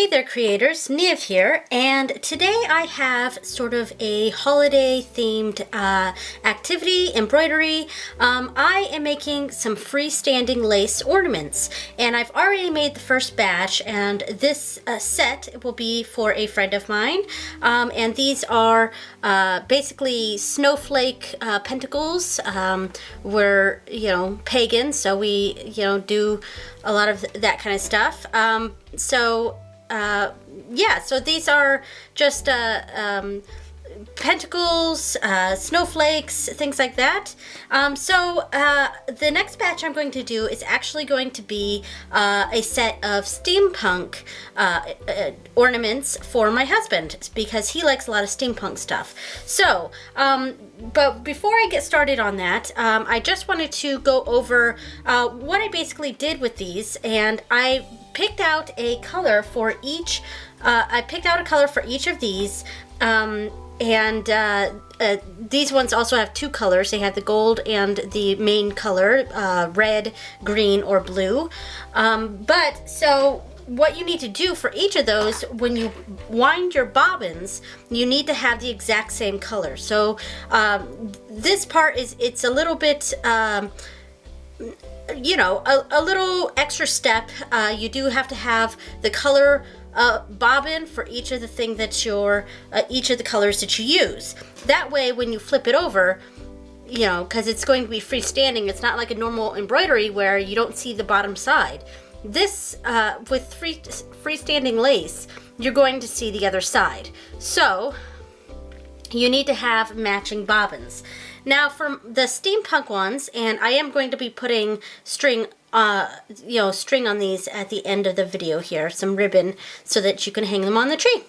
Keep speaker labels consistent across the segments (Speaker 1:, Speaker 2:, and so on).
Speaker 1: Hey there creators, Niamh here, and today I have sort of a holiday themed activity, embroidery. I am making some freestanding lace ornaments, and I've already made the first batch, and this set will be for a friend of mine, and these are basically snowflake pentacles. We're, pagan, so we, do a lot of that kind of stuff. So these are just pentacles, snowflakes, things like that. The next batch I'm going to do is actually going to be a set of steampunk ornaments for my husband, because he likes a lot of steampunk stuff. So, but before I get started on that, I just wanted to go over what I basically did with these, and I picked out a color for each. I picked out a color for each of these. These ones also have two colors. They have the gold and the main color, red, green, or blue. So what you need to do for each of those, when you wind your bobbins, you need to have the exact same color. So this part it's a little bit, a little extra step. You do have to have the color bobbin for each of the thing that each of the colors that you use. That way, when you flip it over, because it's going to be freestanding, it's not like a normal embroidery where you don't see the bottom side. This, with freestanding lace, you're going to see the other side. So, you need to have matching bobbins. Now, for the steampunk ones, and I am going to be putting string on these at the end of the video here, some ribbon, so that you can hang them on the tree.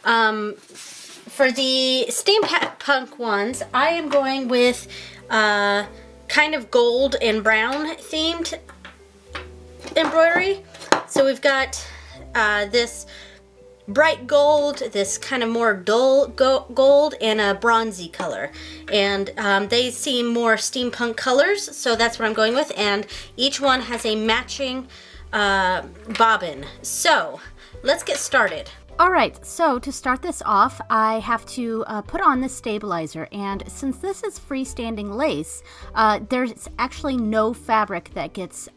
Speaker 1: For the steampunk ones, I am going with kind of gold and brown themed embroidery. So we've got this bright gold, this kind of more dull gold, and a bronzy color. And they seem more steampunk colors, so that's what I'm going with. And each one has a matching bobbin. So let's get started.
Speaker 2: Alright, so to start this off, I have to put on the stabilizer, and since this is freestanding lace, there's actually no fabric that gets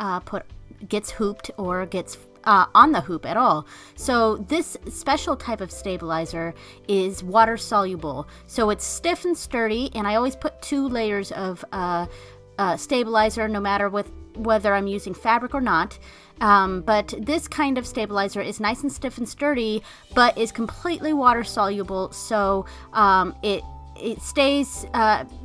Speaker 2: hooped or gets on the hoop at all. So this special type of stabilizer is water soluble. So it's stiff and sturdy, and I always put 2 layers of stabilizer, no matter whether I'm using fabric or not. But this kind of stabilizer is nice and stiff and sturdy, but is completely water soluble. So it stays,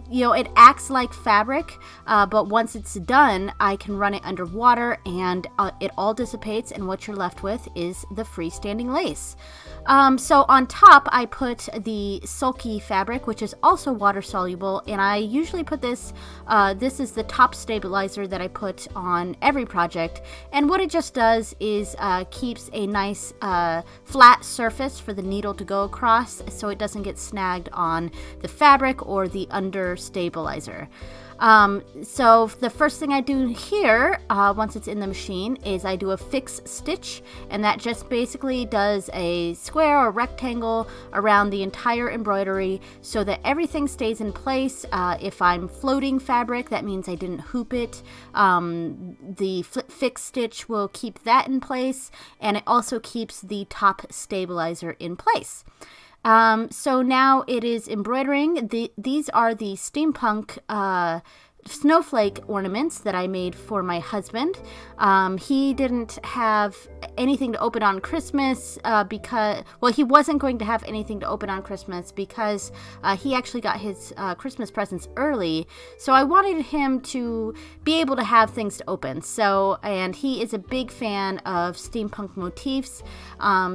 Speaker 2: it acts like fabric, but once it's done, I can run it underwater and it all dissipates, and what you're left with is the freestanding lace. So on top, I put the sulky fabric, which is also water soluble, and I usually put this is the top stabilizer that I put on every project, and what it just does is keeps a nice flat surface for the needle to go across, so it doesn't get snagged on the fabric or the under stabilizer. So the first thing I do here, once it's in the machine, is I do a fix stitch, and that just basically does a square or rectangle around the entire embroidery so that everything stays in place. If I'm floating fabric, that means I didn't hoop it. The fix stitch will keep that in place, and it also keeps the top stabilizer in place. So now it is embroidering. These are the steampunk snowflake ornaments that I made for my husband. He didn't have anything to open on Christmas he wasn't going to have anything to open on Christmas because he actually got his Christmas presents early. So I wanted him to be able to have things to open. And he is a big fan of steampunk motifs.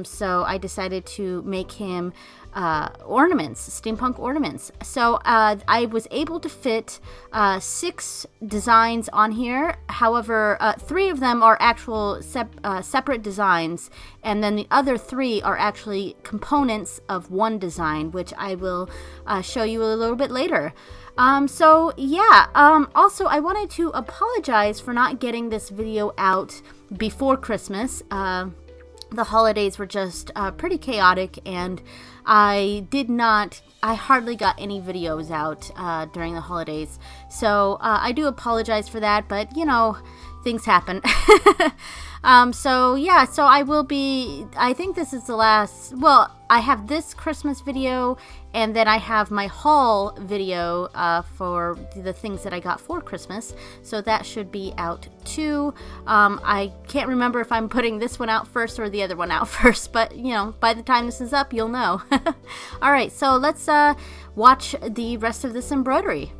Speaker 2: So I decided to make him steampunk ornaments. So I was able to fit 6 designs on here. However, 3 of them are actual separate designs, and then the other 3 are actually components of one design, which I will show you a little bit later. Also, I wanted to apologize for not getting this video out before Christmas. the holidays were just pretty chaotic, and I hardly got any videos out during the holidays. So I do apologize for that, but you know, things happen. So yeah, so I think this is the last, well, I have this Christmas video, and then I have my haul video for the things that I got for Christmas. So that should be out too. I can't remember if I'm putting this one out first or the other one out first, but you know, by the time this is up, you'll know. All right, so let's watch the rest of this embroidery.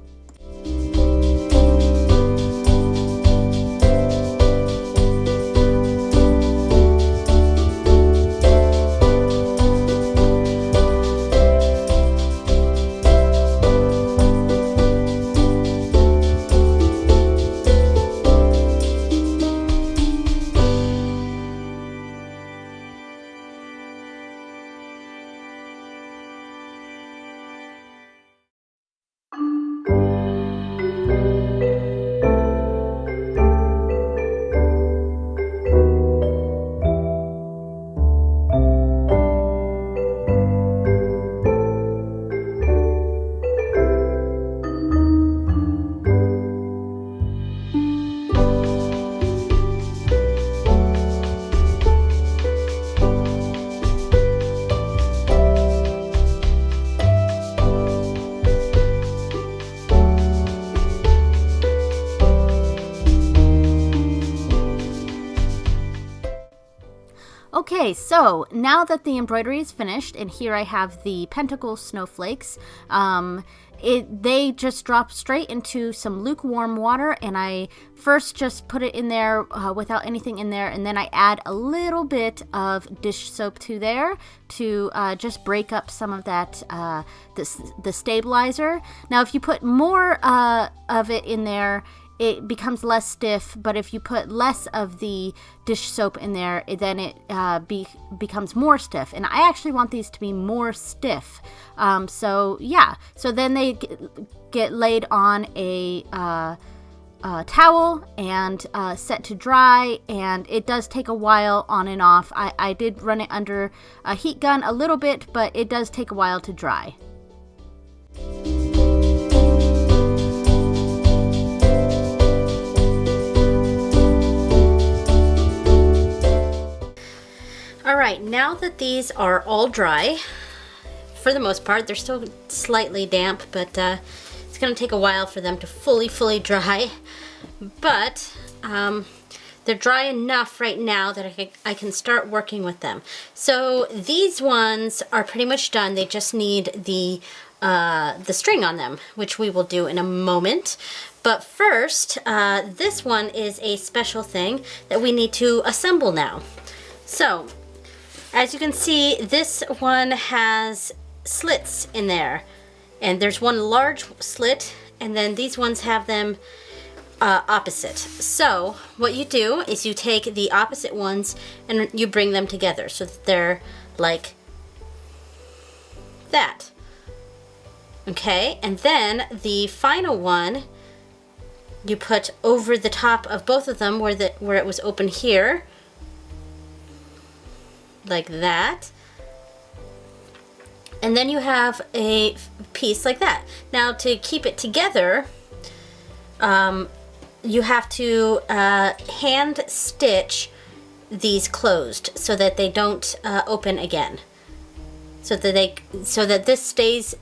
Speaker 2: Okay, so now that the embroidery is finished, and here I have the Pentacles snowflakes, they just drop straight into some lukewarm water, and I first just put it in there without anything in there, and then I add a little bit of dish soap to there to just break up some of that, the stabilizer. Now if you put more of it in there, it becomes less stiff, but if you put less of the dish soap in there, then it becomes more stiff. And I actually want these to be more stiff. So yeah, so then they get laid on a towel and set to dry, and it does take a while on and off. I did run it under a heat gun a little bit, but it does take a while to dry.
Speaker 1: Alright, now that these are all dry, for the most part, they're still slightly damp, but it's going to take a while for them to fully dry. But they're dry enough right now that I can start working with them. So these ones are pretty much done. They just need the string on them, which we will do in a moment. But first, this one is a special thing that we need to assemble now. So as you can see, this one has slits in there, and there's one large slit, and then these ones have them opposite. So what you do is you take the opposite ones and you bring them together so that they're like that. Okay, and then the final one you put over the top of both of them where it was open here, like that, and then you have a piece like that. Now to keep it together, you have to hand stitch these closed so that they don't open again, so that this stays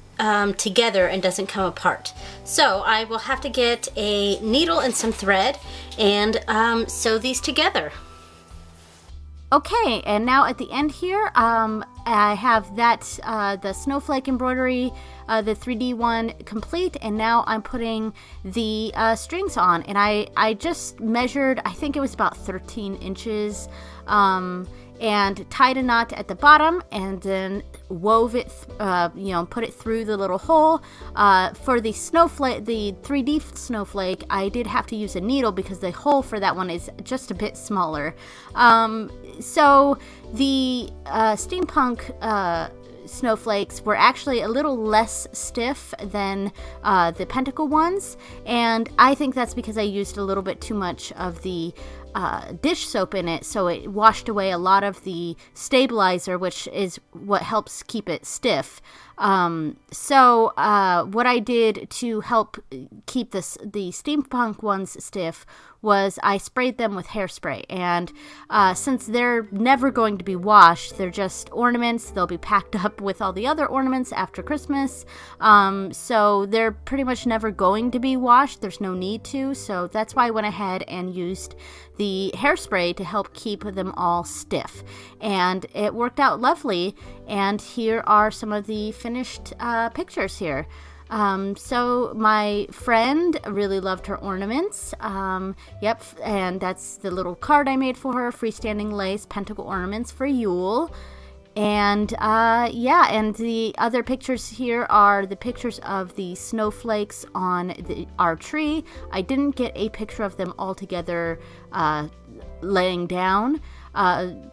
Speaker 1: together and doesn't come apart. So I will have to get a needle and some thread and sew these together.
Speaker 2: Okay, and now at the end here, I have that the snowflake embroidery, the 3D one complete, and now I'm putting the strings on. And I just measured, I think it was about 13 inches, and tied a knot at the bottom, and then wove it, put it through the little hole. For the snowflake, the 3D snowflake, I did have to use a needle because the hole for that one is just a bit smaller. So the steampunk snowflakes were actually a little less stiff than the pentacle ones, and I think that's because I used a little bit too much of the dish soap in it, so it washed away a lot of the stabilizer, which is what helps keep it stiff. So what I did to help keep the steampunk ones stiff was I sprayed them with hairspray, and since they're never going to be washed, they're just ornaments. They'll be packed up with all the other ornaments after Christmas, so they're pretty much never going to be washed. There's no need to, so that's why I went ahead and used the hairspray to help keep them all stiff, and it worked out lovely. And here are some of the finished pictures here. So my friend really loved her ornaments. Yep, and that's the little card I made for her, freestanding lace pentacle ornaments for Yule. And yeah, and the other pictures here are the pictures of the snowflakes on our tree. I didn't get a picture of them all together laying down.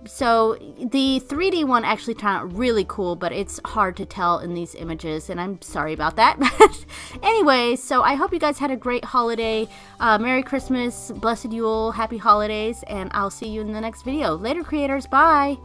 Speaker 2: So the 3D one actually turned out really cool, but it's hard to tell in these images, and I'm sorry about that. But anyway, so I hope you guys had a great holiday. Merry Christmas, Blessed Yule, Happy Holidays, and I'll see you in the next video. Later, creators. Bye!